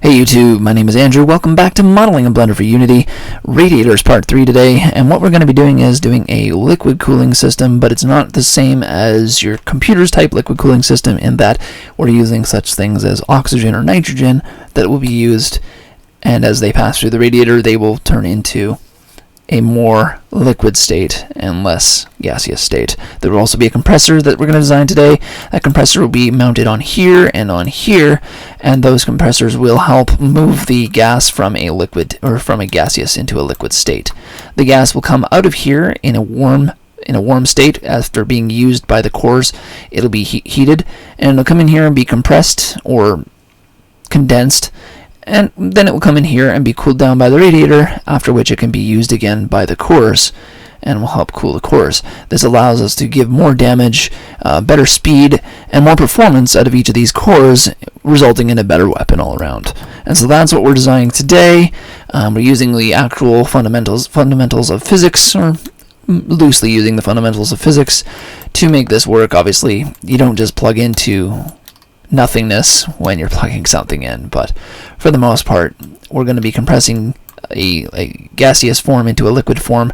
Hey YouTube, my name is Andrew. Welcome back to Modeling in Blender for Unity, Radiators Part 3 today, and what we're going to be doing is doing a liquid cooling system, but it's not the same as your computer's type liquid cooling system in that we're using such things as oxygen or nitrogen that will be used, and as they pass through the radiator, they will turn into a more liquid state and less gaseous state. There will also be a compressor that we're going to design today. That compressor will be mounted on here, and those compressors will help move the gas from a liquid or from a gaseous into a liquid state. The gas will come out of here in a warm state after being used by the cores. It'll be heated, and it'll come in here and be compressed or condensed, and then it will come in here and be cooled down by the radiator, after which it can be used again by the cores and will help cool the cores. This allows us to give more damage, better speed, and more performance out of each of these cores, resulting in a better weapon all around. And so that's what we're designing today. We're using the actual fundamentals of physics, or loosely using the fundamentals of physics to make this work. Obviously, you don't just plug into nothingness when you're plugging something in, but for the most part we're going to be compressing a gaseous form into a liquid form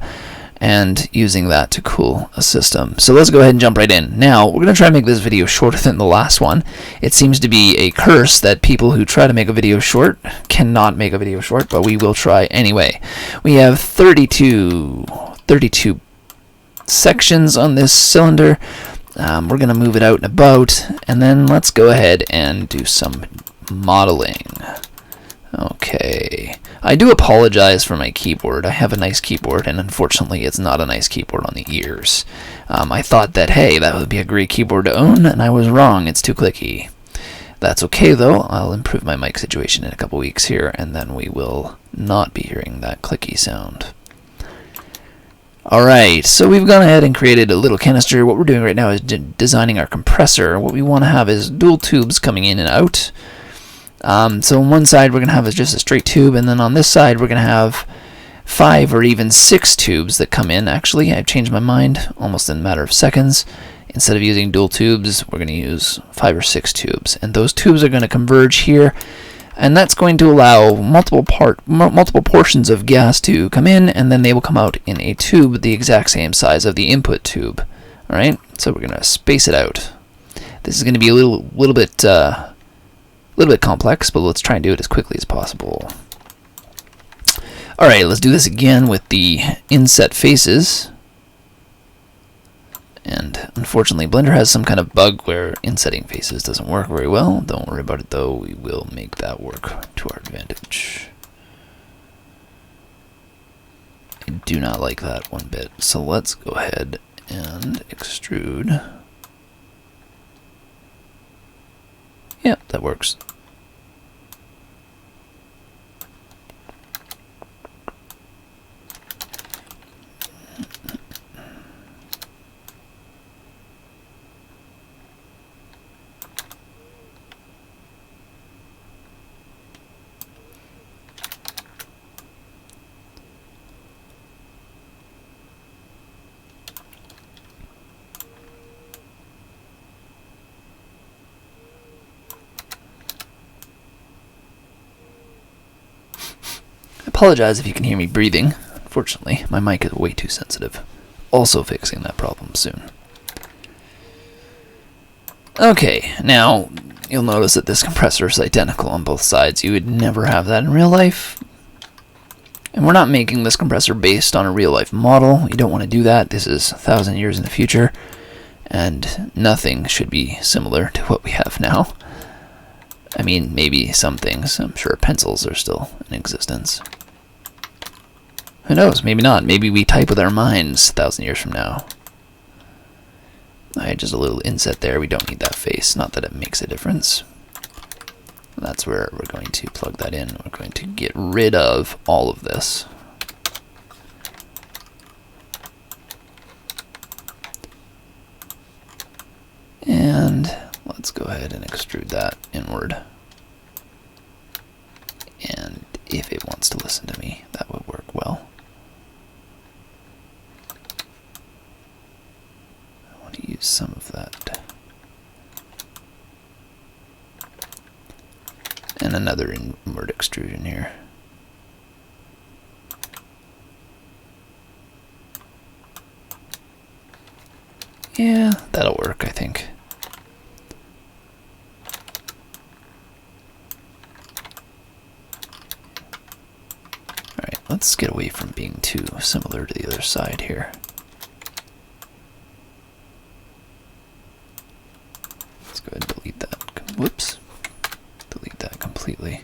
and using that to cool a system. So let's go ahead and jump right in. Now we're going to try to make this video shorter than the last one. It seems to be a curse that people who try to make a video short cannot make a video short, but we will try anyway. We have 32 sections on this cylinder. We're going to move it out and about, and then let's go ahead and do some modeling. Okay. I do apologize for my keyboard. I have a nice keyboard, and unfortunately it's not a nice keyboard on the ears. I thought that, hey, that would be a great keyboard to own, and I was wrong. It's too clicky. That's okay, though. I'll improve my mic situation in a couple weeks here, and then we will not be hearing that clicky sound. Alright, so we've gone ahead and created a little canister. What we're doing right now is designing our compressor. What we want to have is dual tubes coming in and out. So on one side we're going to have just a straight tube, and then on this side we're going to have 5 or even 6 tubes that come in. Actually, I've changed my mind almost in a matter of seconds. Instead of using dual tubes, we're going to use 5 or 6 tubes, and those tubes are going to converge here. And that's going to allow multiple portions of gas to come in, and then they will come out in a tube the exact same size of the input tube. All right, so we're going to space it out. This is going to be a little bit complex, but let's try and do it as quickly as possible. All right, let's do this again with the inset faces. And unfortunately, Blender has some kind of bug where insetting faces doesn't work very well. Don't worry about it, though. We will make that work to our advantage. I do not like that one bit. So let's go ahead and extrude. Yeah, that works. I apologize if you can hear me breathing. Unfortunately, my mic is way too sensitive. Also fixing that problem soon. Okay, now you'll notice that this compressor is identical on both sides. You would never have that in real life. And we're not making this compressor based on a real life model. You don't want to do that. This is 1,000 years in the future, and nothing should be similar to what we have now. I mean, maybe some things. I'm sure pencils are still in existence. Who knows? Maybe not. Maybe we type with our minds 1,000 years from now. Alright, just a little inset there. We don't need that face. Not that it makes a difference. That's where we're going to plug that in. We're going to get rid of all of this. And let's go ahead and extrude that inward. And if it wants to listen to me, that would work well. I want to use some of that And another inward extrusion here. Yeah, that'll work, I think. Alright, let's get away from being too similar to the other side here. Let's go ahead and delete that. Whoops. Delete that completely.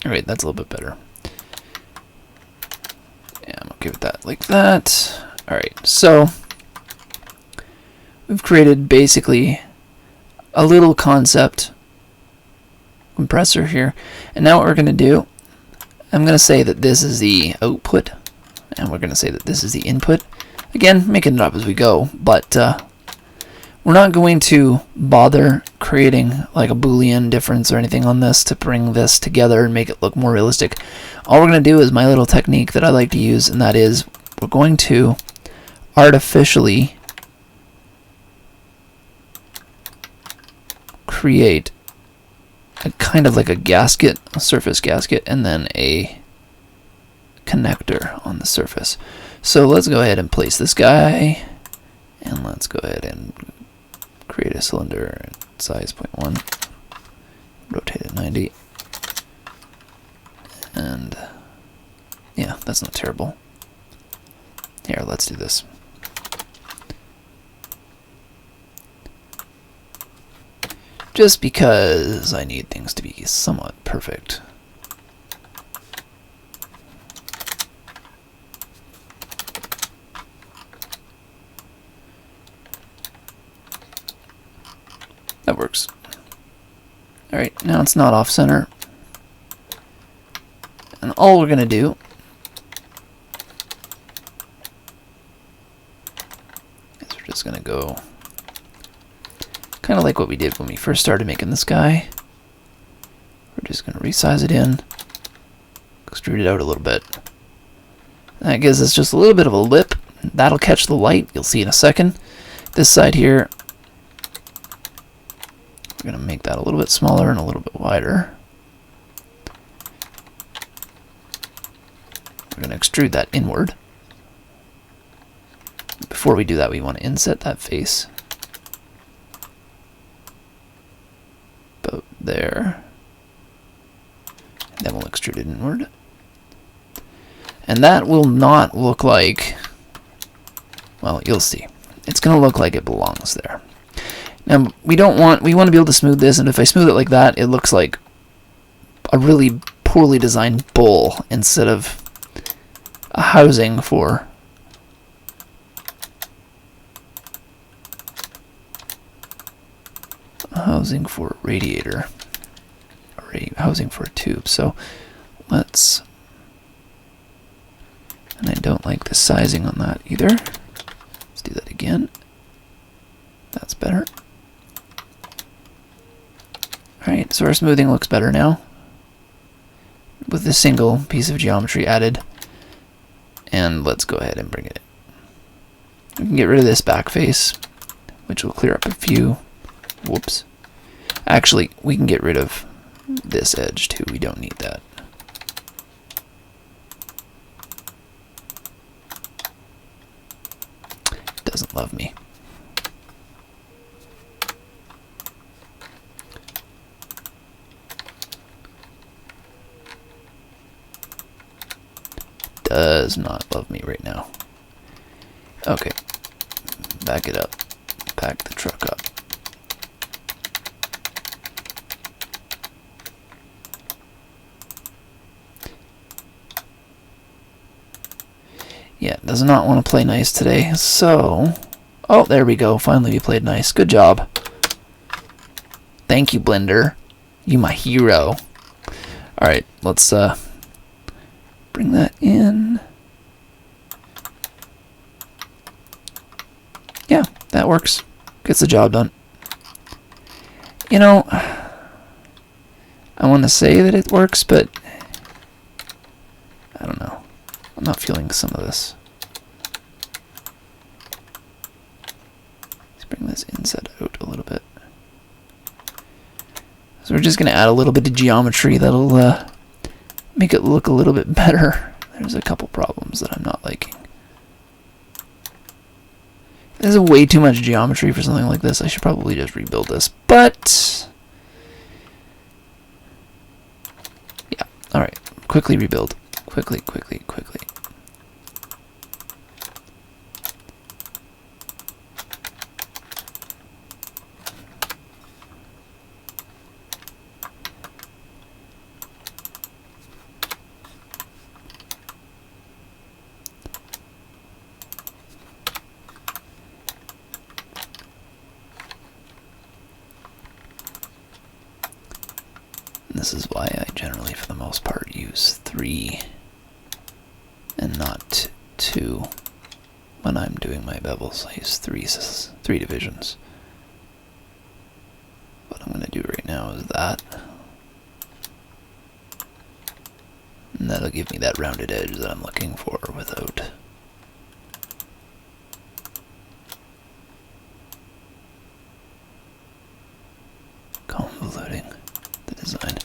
Alright, that's a little bit better. Yeah, I'm okay with that like that. Alright, so we've created basically a little concept compressor here. And now what we're going to do, I'm going to say that this is the output, and we're going to say that this is the input. Again, making it up as we go, but we're not going to bother creating like a Boolean difference or anything on this to bring this together and make it look more realistic. All we're going to do is my little technique that I like to use, and that is we're going to artificially create a kind of like a gasket, a surface gasket, and then a connector on the surface. So let's go ahead and place this guy, and let's go ahead and create a cylinder size 0.1, rotate it 90, and yeah, that's not terrible. Here, let's do this. Just because I need things to be somewhat perfect. That works. Alright, now it's not off center. And all we're going to do is we're just going to go kind of like what we did when we first started making this guy. We're just going to resize it in, extrude it out a little bit. That gives us just a little bit of a lip. That'll catch the light. You'll see in a second. This side here, we're going to make that a little bit smaller and a little bit wider. We're going to extrude that inward. Before we do that, we want to inset that face. About there. And then we'll extrude it inward. And that will not look like, well, you'll see. It's going to look like it belongs there. Now, we want to be able to smooth this, and if I smooth it like that, it looks like a really poorly designed bowl instead of a housing for a radiator, or a housing for a tube. So let's, and I don't like the sizing on that either. Let's do that again. That's better. Alright, so our smoothing looks better now with a single piece of geometry added. And let's go ahead and bring it in. We can get rid of this back face, which will clear up a few. Whoops. Actually, we can get rid of this edge too. We don't need that. It doesn't love me. Does not love me right now. Okay. Back it up. Back the truck up. Yeah, does not want to play nice today, so... Oh, there we go. Finally we played nice. Good job. Thank you, Blender. You my hero. Alright, let's bring that in. Yeah, that works. Good. Gets the job done. You know, I want to say that it works, but I don't know. I'm not feeling some of this. Let's bring this inset out a little bit. So we're just going to add a little bit of geometry that'll make it look a little bit better. There's a couple problems that I'm not liking. There's way too much geometry for something like this. I should probably just rebuild this, but yeah. All right, quickly rebuild. Quickly. This is why I generally, for the most part, use 3 and not 2 when I'm doing my bevels. I use 3 divisions. What I'm going to do right now is that. And that'll give me that rounded edge that I'm looking for without convoluting the design.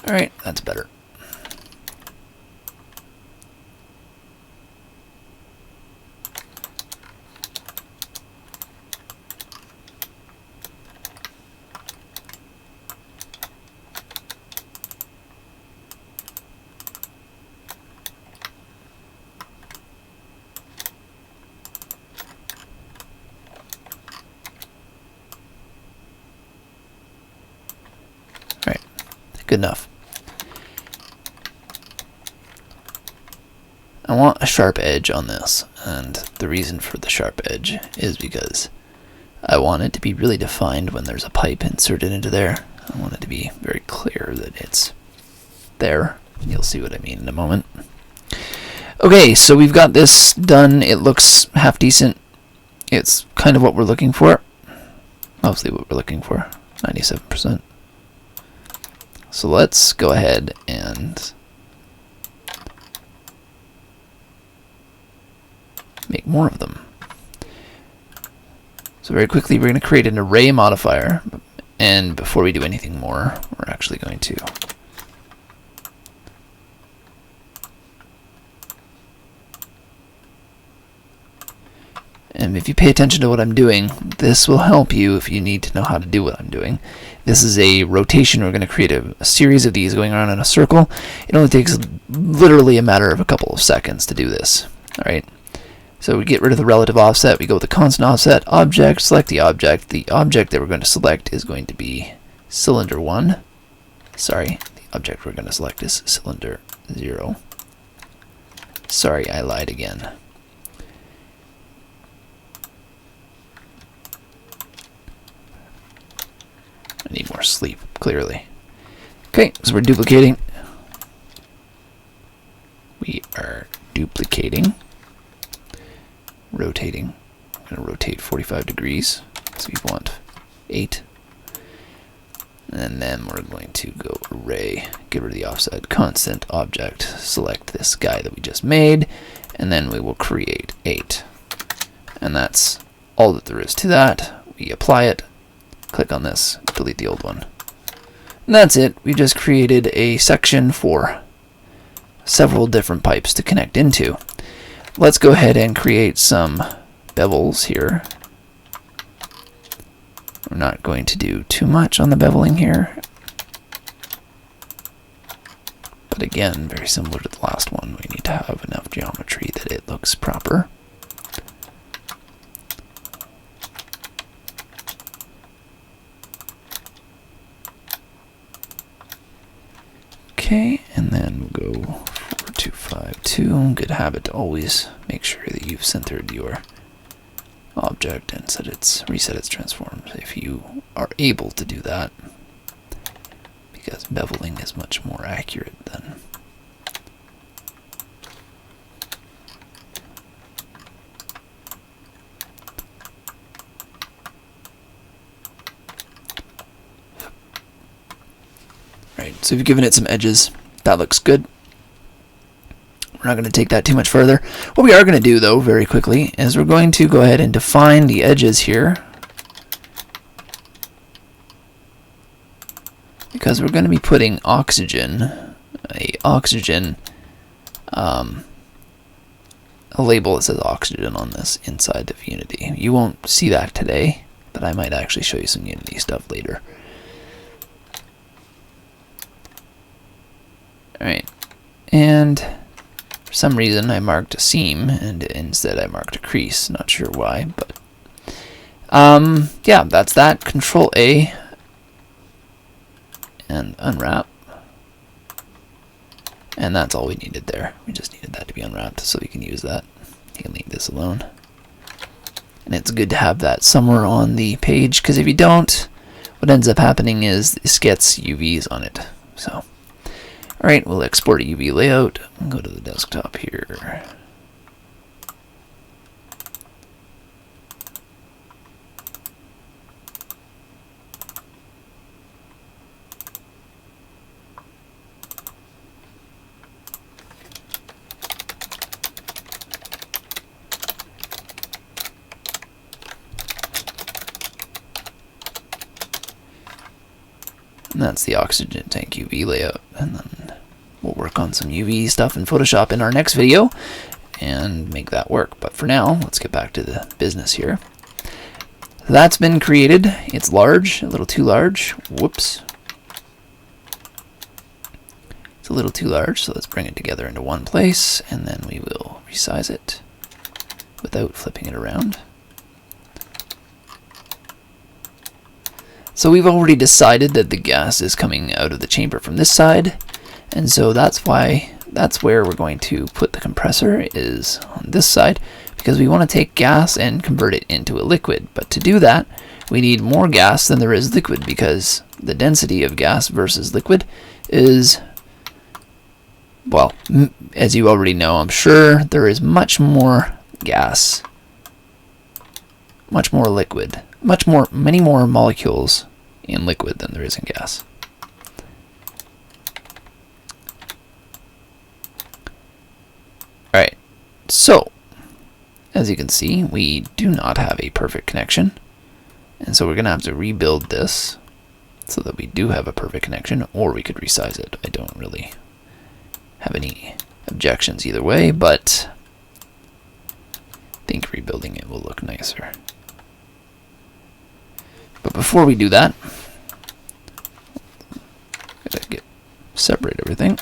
Alright, that's better. Alright, good enough. I want a sharp edge on this, and the reason for the sharp edge is because I want it to be really defined when there's a pipe inserted into there. I want it to be very clear that it's there. You'll see what I mean in a moment. Okay, so we've got this done. It looks half decent. It's kind of what we're looking for. Mostly what we're looking for, 97%. So let's go ahead and make more of them. So very quickly we're going to create an array modifier, and before we do anything more, we're actually going to and if you pay attention to what I'm doing, this will help you if you need to know how to do what I'm doing. This is a rotation. We're going to create a series of these going around in a circle. It only takes literally a matter of a couple of seconds to do this. All right. So we get rid of the relative offset. We go with the constant offset object, select the object. The object that we're going to select is going to be cylinder 1. Sorry, the object we're going to select is cylinder 0. Sorry, I lied again. I need more sleep, clearly. Okay, so we're duplicating. We are duplicating. Rotating. I'm going to rotate 45 degrees. So we want 8. And then we're going to go array, get rid of the offset, constant object, select this guy that we just made, and then we will create 8. And that's all that there is to that. We apply it, click on this, delete the old one. And that's it. We just created a section for several different pipes to connect into. Let's go ahead and create some bevels here. We're not going to do too much on the beveling here. But again, very similar to the last one, we need to have enough geometry that it looks proper. Okay, and then we'll go 4252. Good habit to always make sure that you've centered your object and reset its transforms if you are able to do that, because beveling is much more accurate than Alright, so we've given it some edges. That looks good. We're not going to take that too much further. What we are going to do, though, very quickly, is we're going to go ahead and define the edges here. Because we're going to be putting oxygen, a label that says oxygen on this inside of Unity. You won't see that today, but I might actually show you some Unity stuff later. Alright, and for some reason I marked a seam, and instead I marked a crease. Not sure why, but yeah, that's that. Control A and unwrap. And that's all we needed there. We just needed that to be unwrapped so we can use that. You can leave this alone. And it's good to have that somewhere on the page, because if you don't, what ends up happening is this gets UVs on it. So, alright, we'll export a UV layout and go to the desktop here. And that's the oxygen tank UV layout. And then we'll work on some UV stuff in Photoshop in our next video and make that work. But for now, let's get back to the business here. That's been created. It's large, a little too large. Whoops. It's a little too large, so let's bring it together into one place, and then we will resize it without flipping it around. So we've already decided that the gas is coming out of the chamber from this side, and so that's where we're going to put the compressor, is on this side, because we want to take gas and convert it into a liquid. But to do that, we need more gas than there is liquid, because the density of gas versus liquid is, well, as you already know, I'm sure, there is much more gas, much more liquid, many more molecules in liquid than there is in gas. Alright, so as you can see, we do not have a perfect connection, and so we're going to have to rebuild this so that we do have a perfect connection, or we could resize it. I don't really have any objections either way, but I think rebuilding it will look nicer. But before we do that, gotta separate everything.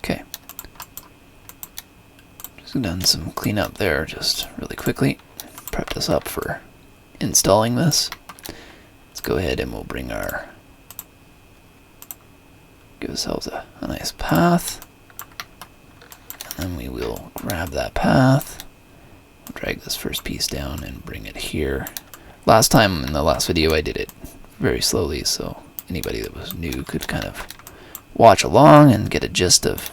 Okay. Just done some cleanup there, just really quickly. Prepped us up for installing this. Let's go ahead and we'll bring give ourselves a nice path. And then we will grab that path, drag this first piece down and bring it here. Last time in the last video I did it very slowly, so anybody that was new could kind of watch along and get a gist of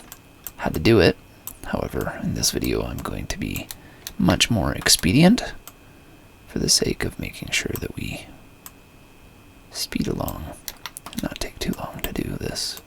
how to do it. However, in this video I'm going to be much more expedient for the sake of making sure that we speed along and not take too long to do this.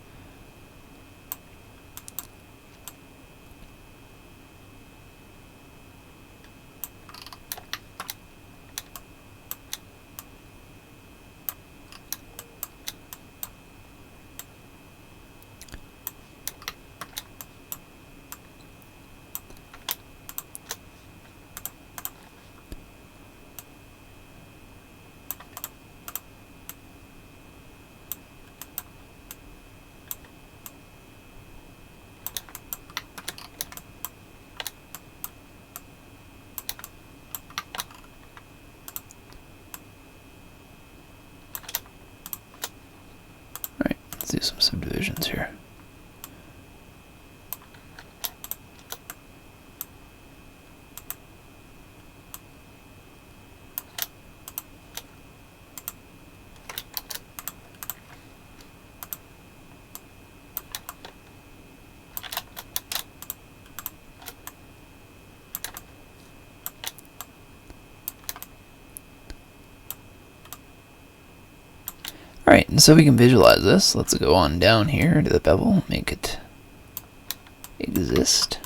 Alright, and so we can visualize this. Let's go on down here to the bevel, make it exist.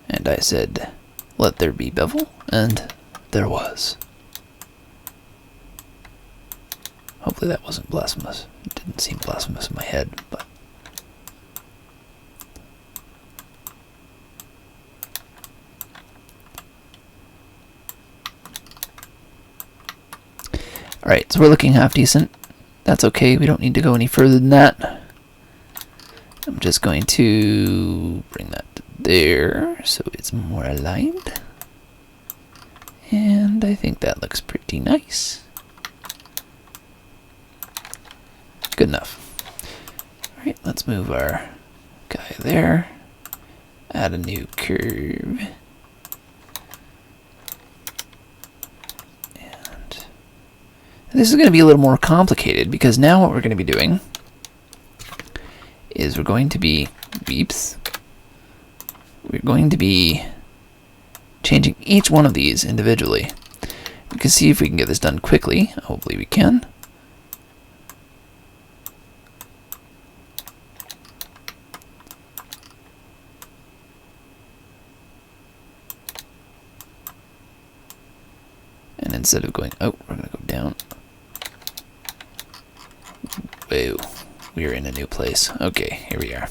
And I said, let there be bevel, and there was. Hopefully that wasn't blasphemous. It didn't seem blasphemous in my head, but... Alright, so we're looking half decent. That's okay, we don't need to go any further than that. I'm just going to bring that to there so it's more aligned. And I think that looks pretty nice. Good enough. Alright, let's move our guy there. Add a new curve. This is going to be a little more complicated because now what we're going to be doing is we're going to be changing each one of these individually. We can see if we can get this done quickly. Hopefully we can. And instead of going out, we're going to go down. Whoa, we are in a new place. Okay, here we are.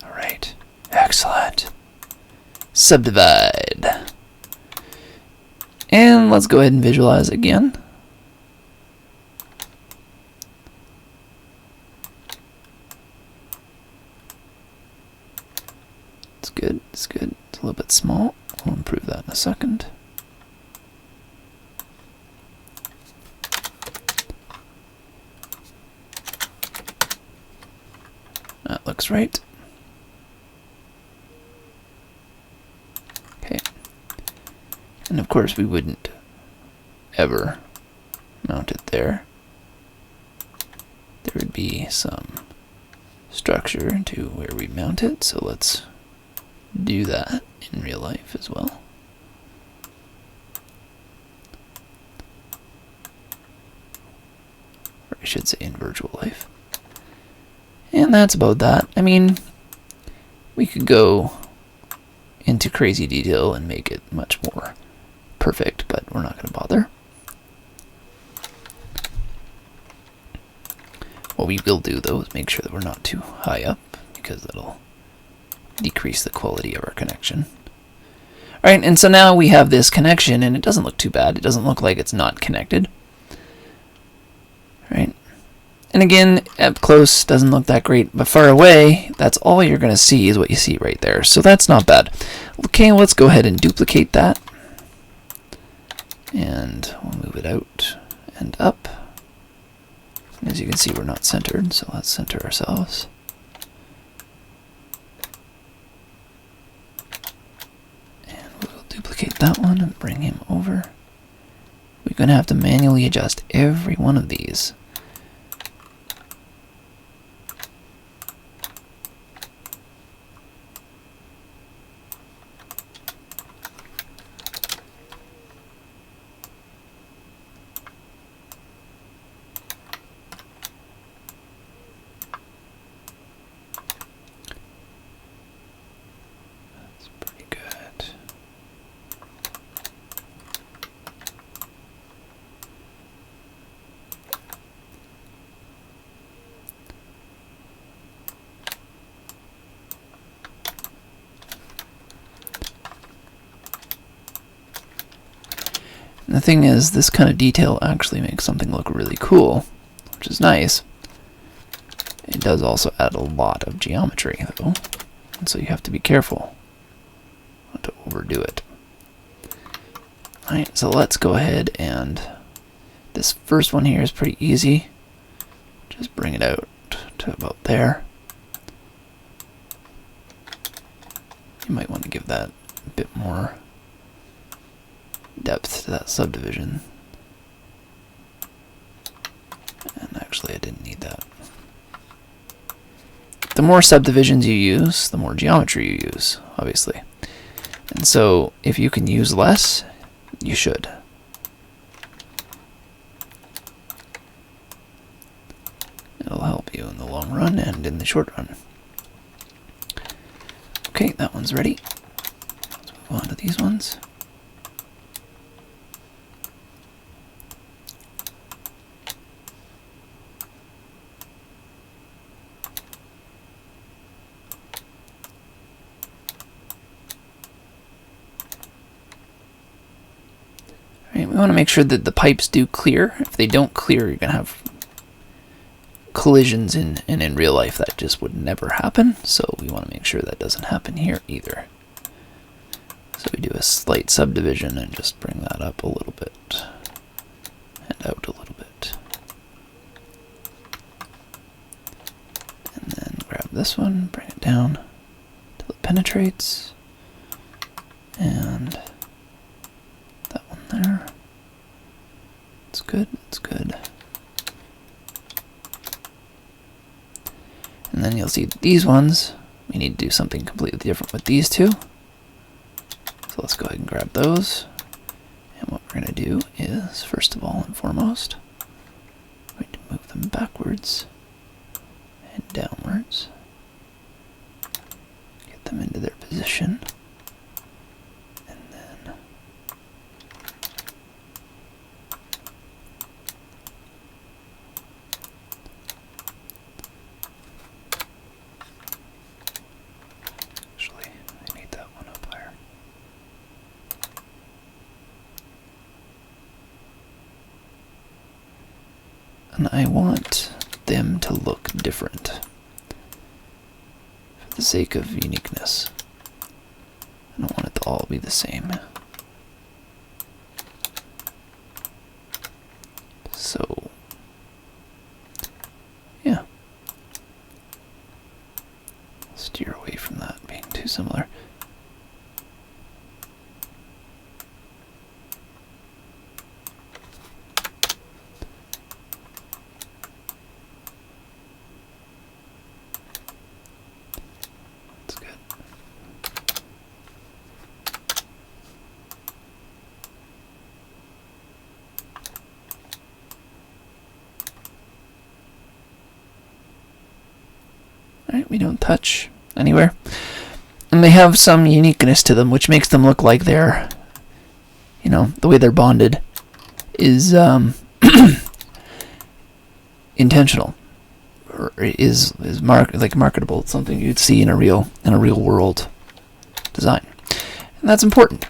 Alright, excellent. Subdivide. And let's go ahead and visualize again. It's good, it's good. It's a little bit small. We'll improve that in a second. That looks right. Okay. And of course we wouldn't ever mount it there. There would be some structure to where we mount it, so let's do that in real life as well. Or I should say in virtual life. And that's about that. I mean, we could go into crazy detail and make it much more perfect, but we're not going to bother. What we will do, though, is make sure that we're not too high up, because that'll decrease the quality of our connection. Alright, and so now we have this connection, and it doesn't look too bad. It doesn't look like it's not connected. Right? And again, up close doesn't look that great, but far away, that's all you're going to see is what you see right there. So that's not bad. Okay, let's go ahead and duplicate that. And we'll move it out and up. And as you can see, we're not centered, so let's center ourselves. And we'll duplicate that one and bring him over. We're going to have to manually adjust every one of these. And the thing is, this kind of detail actually makes something look really cool, which is nice. It does also add a lot of geometry, though, and so you have to be careful not to overdo it. Alright, so let's go ahead and this first one here is pretty easy. Just bring it out to about there. You might want to give that a bit more depth to that subdivision. And actually I didn't need that. more subdivisions you use, the more geometry you use, obviously. And so if you can use less, you should. It'll help you in the long run and in the short run. Okay, that one's ready. Let's move on to these ones. Alright, we want to make sure that the pipes do clear. If they don't clear, you're going to have collisions and in real life that just would never happen, so we want to make sure that doesn't happen here either. So we do a slight subdivision and just bring that up a little bit and out a little bit, and then grab this one, bring it down till it penetrates, and that one there. It's good, it's good. And then you'll see these ones, we need to do something completely different with these two. So let's go ahead and grab those. And what we're going to do is, first of all and foremost, we're going to move them backwards and downwards. Get them into their position. And then and I want them to look different for the sake of uniqueness. I don't want it to all be the same. So, yeah. Steer away from that being too similar. Right, we don't touch anywhere. And they have some uniqueness to them, which makes them look like they're, you know, the way they're bonded is intentional, or is marketable. It's something you'd see in a real world design, and that's important.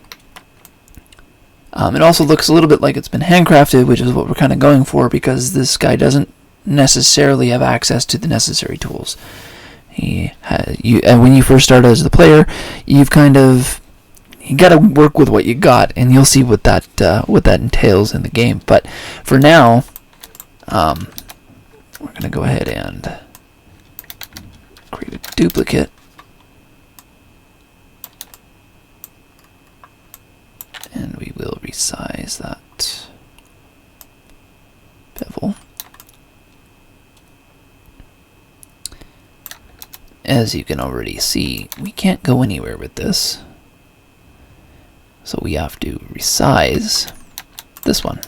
It also looks a little bit like it's been handcrafted, which is what we're kind of going for, because this guy doesn't necessarily have access to the necessary tools. And when you first start as the player, you got to work with what you got, and you'll see what that entails in the game. But for now, we're going to go ahead and create a duplicate, and we will resize that bevel. As you can already see, we can't go anywhere with this, so we have to resize this one,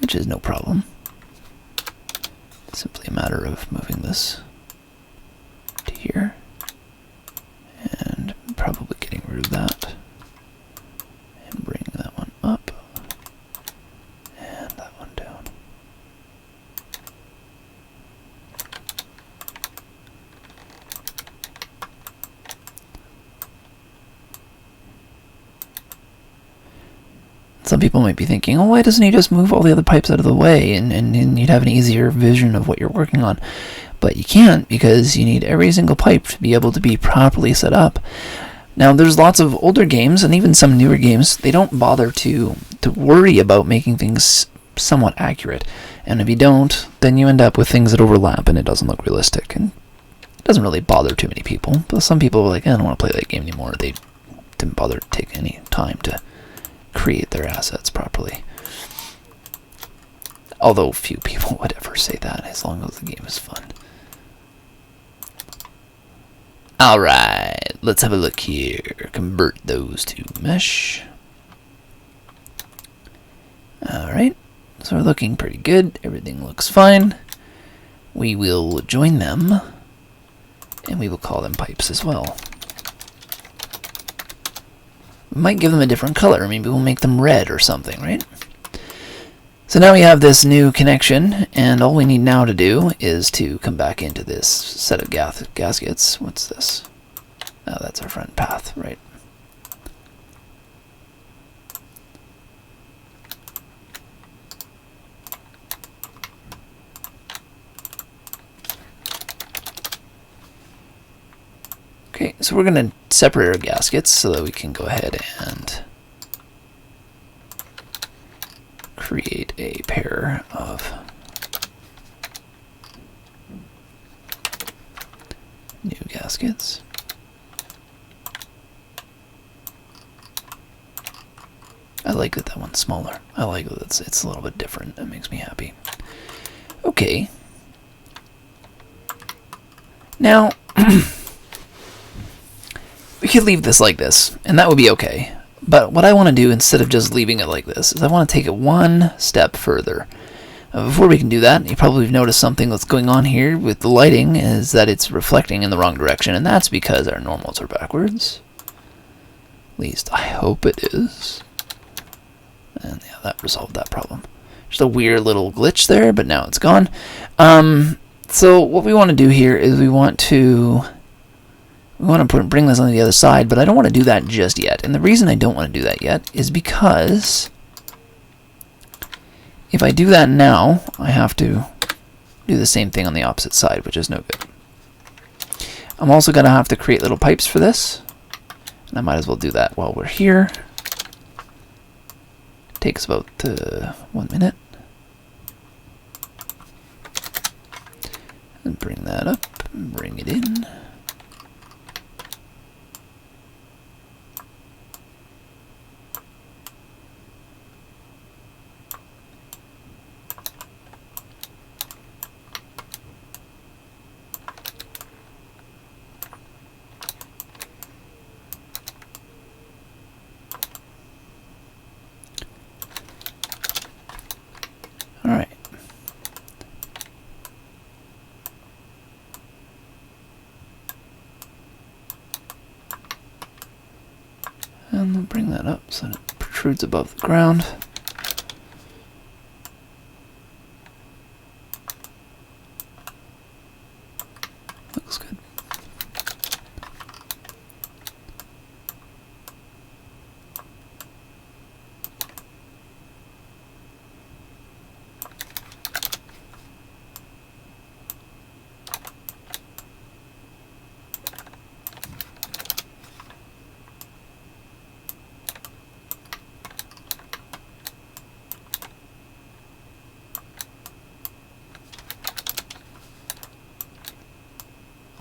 which is no problem. It's simply a matter of moving this to here, and probably getting rid of that, and bring that one up, and that one down. Some people might be thinking, oh, why doesn't he just move all the other pipes out of the way and you'd have an easier vision of what you're working on? But you can't, because you need every single pipe to be able to be properly set up. Now, there's lots of older games and even some newer games, they don't bother to worry about making things somewhat accurate. And if you don't, then you end up with things that overlap and it doesn't look realistic. And it doesn't really bother too many people. But some people are like, I don't want to play that game anymore. They didn't bother to take any time to create their assets properly. Although few people would ever say that, as long as the game is fun. Alright, let's have a look here. Convert those to mesh. Alright, so we're looking pretty good. Everything looks fine. We will join them, and we will call them pipes as well. We might give them a different color. Maybe we'll make them red or something, right? So now we have this new connection, and all we need now to do is to come back into this set of gaskets. What's this? Oh, that's our front path, right? Okay, so we're going to separate our gaskets so that we can go ahead and create a pair of new gaskets. I like that one's smaller. I like that it's a little bit different. That makes me happy. Okay. Now, we could leave this like this, and that would be okay. But what I want to do, instead of just leaving it like this, is I want to take it one step further. Before we can do that, you probably have noticed something that's going on here with the lighting, is that it's reflecting in the wrong direction, and that's because our normals are backwards. At least, I hope it is. And yeah, that resolved that problem. Just a weird little glitch there, but now it's gone. So what we want to do here is we want to bring this on the other side, but I don't want to do that just yet. And the reason I don't want to do that yet is because if I do that now, I have to do the same thing on the opposite side, which is no good. I'm also going to have to create little pipes for this, and I might as well do that while we're here. It takes about 1 minute. And bring that up, and bring it in. Alright. And we'll bring that up so that it protrudes above the ground. Looks good.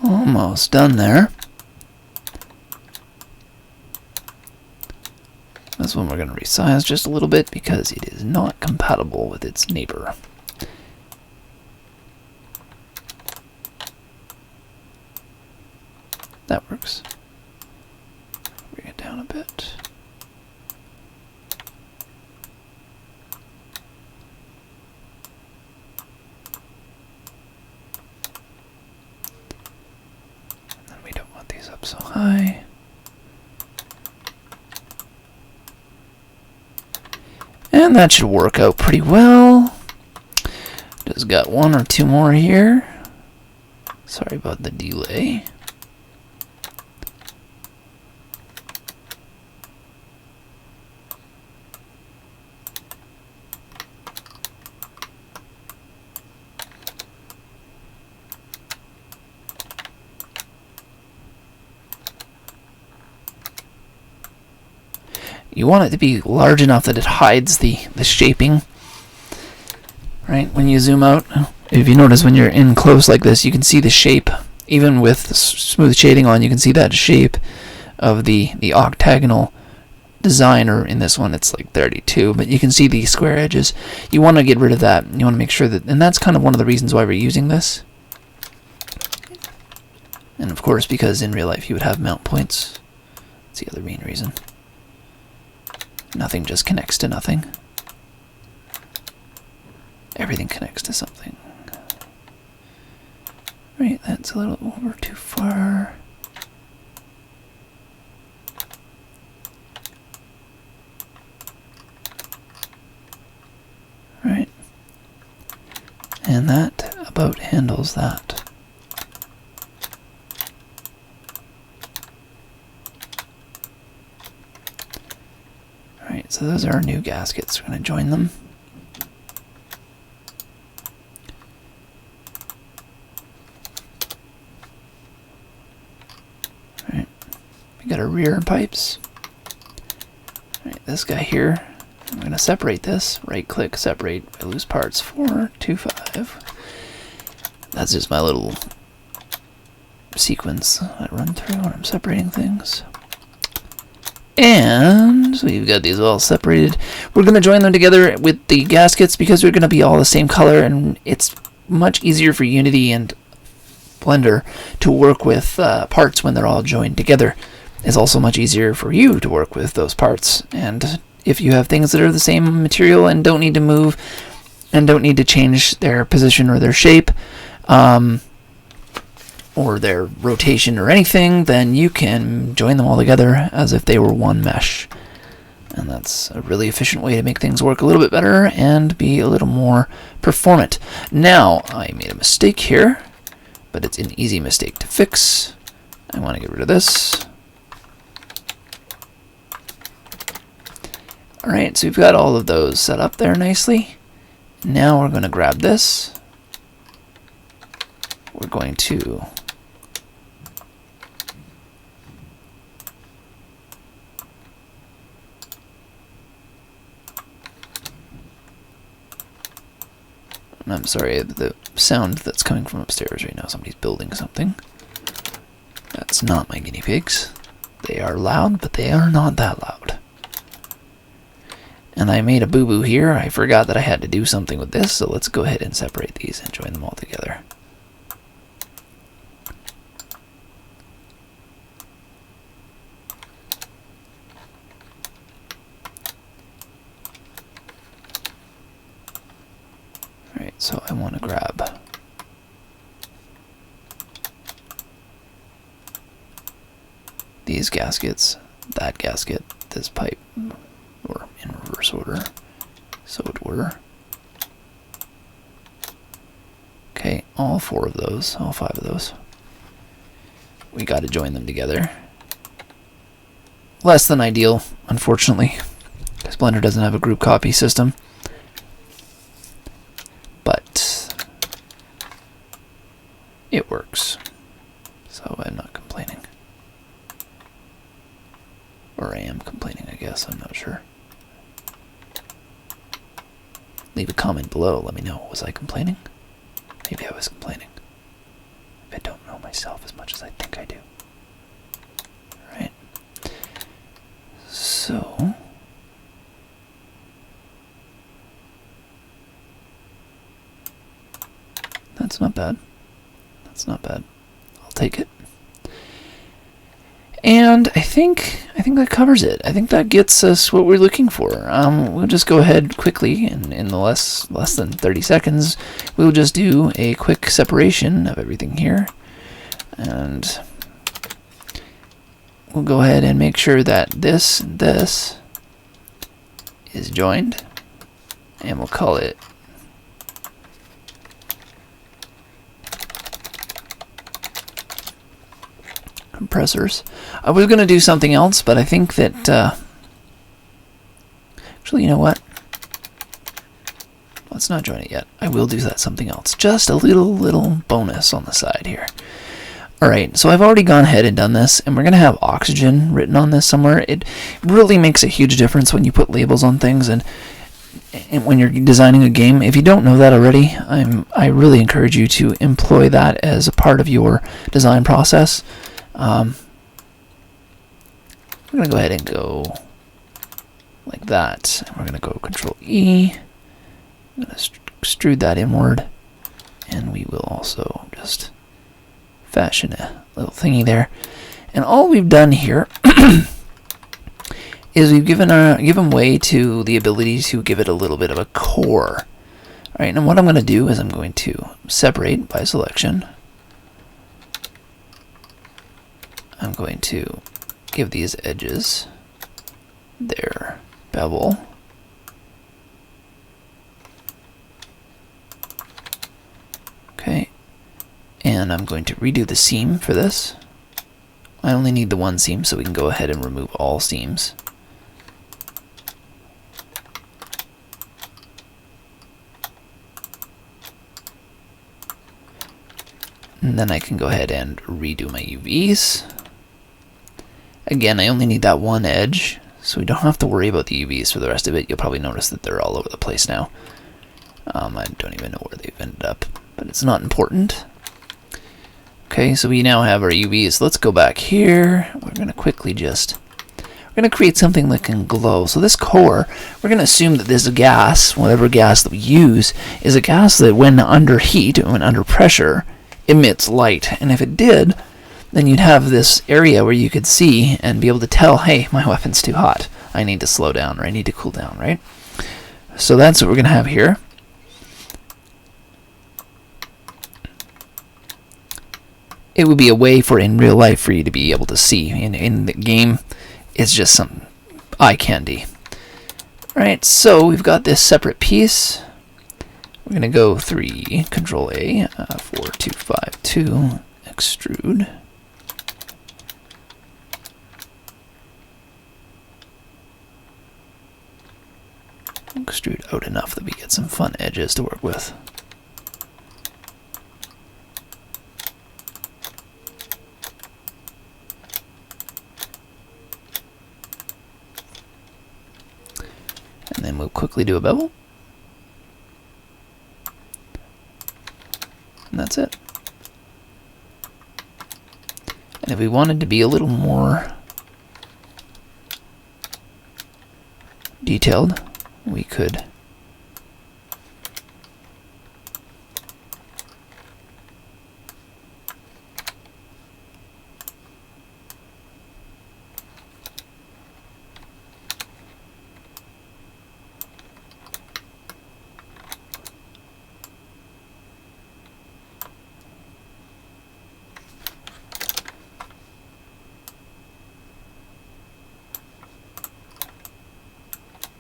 Almost done there. This one we're going to resize just a little bit because it is not compatible with its neighbor. That works. Bring it down a bit. Up so high. And that should work out pretty well. Just got one or two more here. Sorry about the delay. You want it to be large enough that it hides the shaping, right? When you zoom out, if you notice when you're in close like this, you can see the shape. Even with the smooth shading on, you can see that shape of the octagonal design, or in this one it's like 32, but you can see the square edges. You want to get rid of that. You want to make sure that, and that's kind of one of the reasons why we're using this. And of course, because in real life you would have mount points. That's the other main reason. Nothing just connects to nothing. Everything connects to something. Right, that's a little over too far. Right. And that about handles that. Alright, so those are our new gaskets. We're going to join them. Alright, we got our rear pipes. Alright, this guy here, I'm going to separate this. Right click, separate by loose parts 4, 2, 5. That's just my little sequence I run through when I'm separating things. And we've got these all separated. We're going to join them together with the gaskets because they're going to be all the same color, and it's much easier for Unity and Blender to work with parts when they're all joined together. It's also much easier for you to work with those parts. And if you have things that are the same material and don't need to move and don't need to change their position or their shape, or their rotation or anything, then you can join them all together as if they were one mesh. And that's a really efficient way to make things work a little bit better and be a little more performant. Now, I made a mistake here, but it's an easy mistake to fix. I want to get rid of this. Alright, so we've got all of those set up there nicely. Now we're going to grab this. We're going to I'm sorry, the sound that's coming from upstairs right now, somebody's building something. That's not my guinea pigs. They are loud, but they are not that loud. And I made a boo-boo here. I forgot that I had to do something with this, so let's go ahead and separate these and join them all together. Alright, so I want to grab these gaskets, that gasket, this pipe, or in reverse order, so it were. Okay, all 4 of those, all 5 of those. We got to join them together. Less than ideal, unfortunately, because Blender doesn't have a group copy system. But it works, so I'm not complaining. Or I am complaining, I guess, I'm not sure. Leave a comment below, let me know, was I complaining? Maybe I was complaining. I don't know myself as much as I think I do. Alright. So that's not bad. That's not bad. I'll take it. And I think that covers it. I think that gets us what we're looking for. We'll just go ahead quickly, and in the less than 30 seconds, we'll just do a quick separation of everything here. And we'll go ahead and make sure that this and this is joined. And we'll call it compressors. I was going to do something else, but I think that actually, you know what? Let's not join it yet. I will do that something else. Just a little bonus on the side here. Alright, so I've already gone ahead and done this, and we're going to have oxygen written on this somewhere. It really makes a huge difference when you put labels on things and when you're designing a game. If you don't know that already, I really encourage you to employ that as a part of your design process. We're going to go ahead and go like that. And we're going to go Control E. I'm going to extrude that inward. And we will also just fashion a little thingy there. And all we've done here is we've given way to the ability to give it a little bit of a core. All right, and what I'm going to do is I'm going to separate by selection. I'm going to give these edges their bevel. Okay, and I'm going to redo the seam for this. I only need the one seam, so we can go ahead and remove all seams. And then I can go ahead and redo my UVs. Again, I only need that one edge, so we don't have to worry about the UVs for the rest of it. You'll probably notice that they're all over the place now. I don't even know where they've ended up, but it's not important. Okay, so we now have our UVs. Let's go back here. We're going to quickly we're going to create something that can glow. So this core, we're going to assume that this gas, whatever gas that we use, is a gas that when under heat, when under pressure, emits light. And if it did, then you'd have this area where you could see and be able to tell, hey, my weapon's too hot. I need to slow down, or I need to cool down, right? So that's what we're going to have here. It would be a way for, in real life, for you to be able to see. In the game, it's just some eye candy. Right, so we've got this separate piece. We're going to go 3, Control A, 4252, extrude. Extrude out enough that we get some fun edges to work with. And then we'll quickly do a bevel. And that's it. And if we wanted to be a little more detailed, we could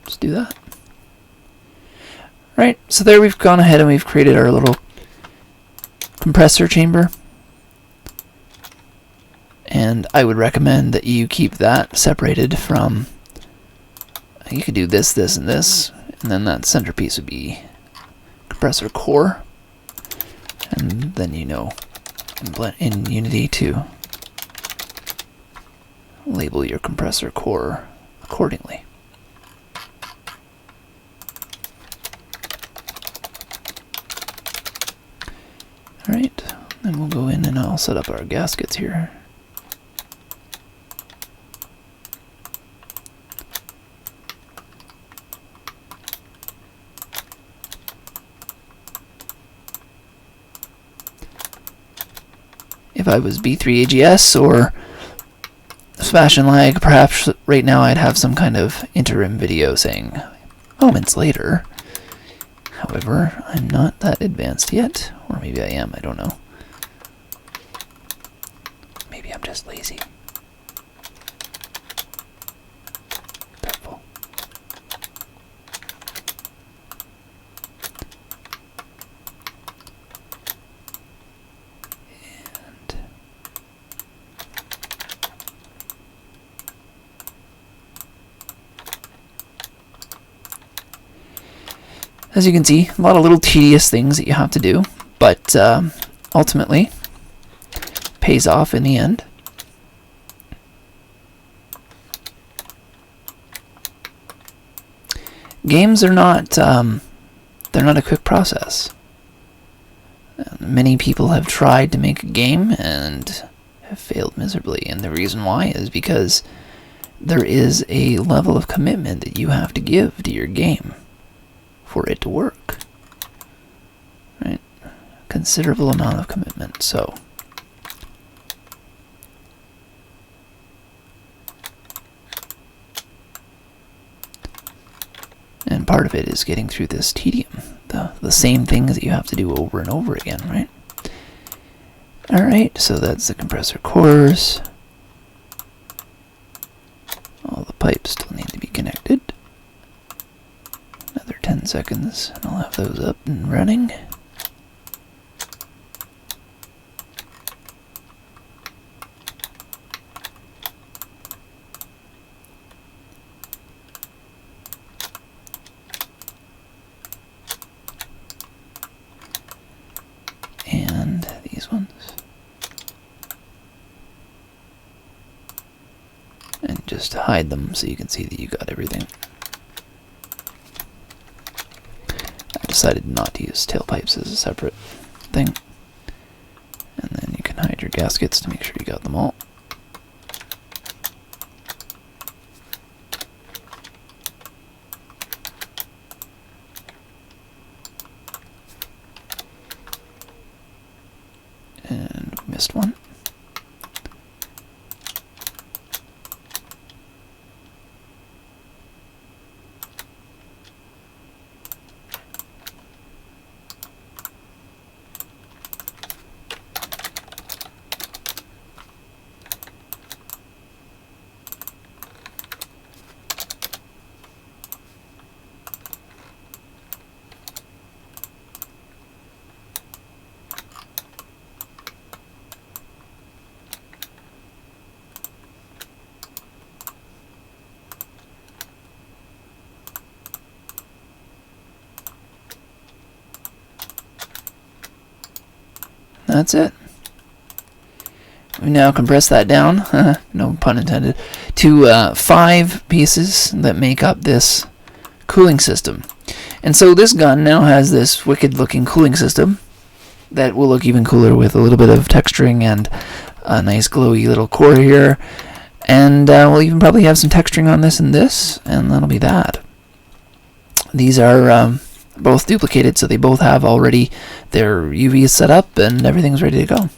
just do that. Right, so there we've gone ahead and we've created our little compressor chamber. And I would recommend that you keep that separated from, you could do this, this, and this, and then that centerpiece would be compressor core. And then you know in Unity to label your compressor core accordingly. Alright, then we'll go in and I'll set up our gaskets here. If I was B3AGS or Fashion Lag, perhaps right now I'd have some kind of interim video saying moments later. However, I'm not that advanced yet, or maybe I am, I don't know. Maybe I'm just lazy. Doubtful. And as you can see, a lot of little tedious things that you have to do, but ultimately pays off in the end. Games are not they're not a quick process. Many people have tried to make a game and have failed miserably, and the reason why is because there is a level of commitment that you have to give to your game for it to work, right? Considerable amount of commitment. So And part of it is getting through this tedium, the same things that you have to do over and over again, right? Alright, so that's the compressor cores. All the pipes still need to be connected. Another 10 seconds, and I'll have those up and running. And these ones. And just hide them so you can see that you got everything. I decided not to use tailpipes as a separate thing. And then you can hide your gaskets to make sure you got them all. And we missed one. That's it. We now compress that down, no pun intended, to 5 pieces that make up this cooling system. And so this gun now has this wicked looking cooling system that will look even cooler with a little bit of texturing and a nice glowy little core here. And we'll even probably have some texturing on this and this, and that'll be that. These are both duplicated, so they both have already their UVs set up and everything's ready to go.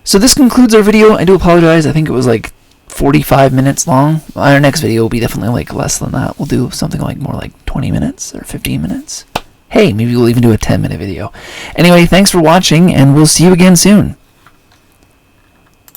So this concludes our video. I do apologize. I think it was like 45 minutes long. Our next video will be definitely like less than that. We'll do something like more like 20 minutes or 15 minutes. Hey, maybe we'll even do a 10-minute video. Anyway, thanks for watching, and we'll see you again soon.